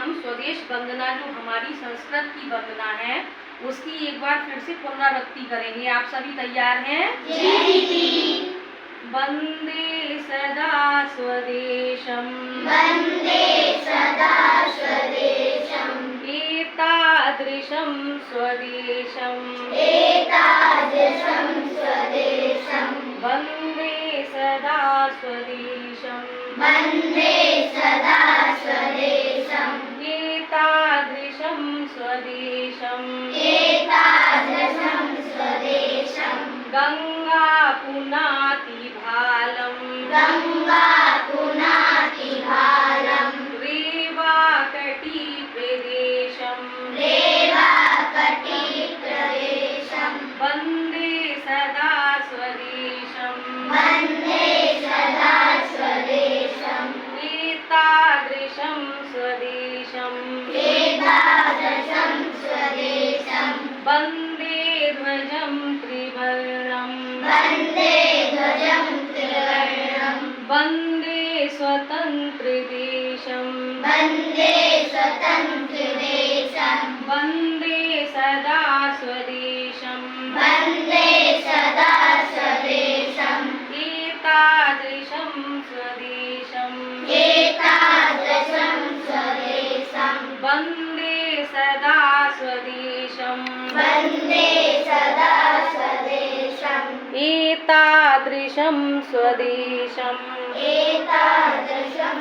हम स्वदेश वंदना जो हमारी संस्कृत की वंदना है उसकी एक बार फिर से पुनरावृत्ति करेंगे। आप सभी तैयार हैं? जी। वंदे सदा स्वदेशम, वंदे सदा स्वदेशम, एतादृशं स्वदेशम, एतादृशं स्वदेशम, वंदे सदा स्वदेशम, वंदे सदा स्वदेशम, एतादृशं स्वदेशम, एतादृशं स्वदेशम, गंगा पुनाति भालं, गंगा पुनाति भालं, रेवाकटी प्रदेशम, रेवाकटी प्रदेशम, वंदे सदा स्वदेशम, वंदे सदा स्वदेशम, एतादृशं स्वदेशम, एतादृशं स्वदेशम, वंदे ध्वजं त्रिवर्णं, वंदे ध्वजं त्रिवर्णं, वंदे स्वतंत्र देशं, वंदे स्वतंत्र देशं, वंदे सदा स्वदेशं, वंदे सदा स्वदेशं, एतादृशं स्वदेशं, एतादृशं स्वदेशं, वंदे सदा स्वदेशं, वंदे सदा स्वदेशं, एतादृशं स्वदेशं, एतादृशं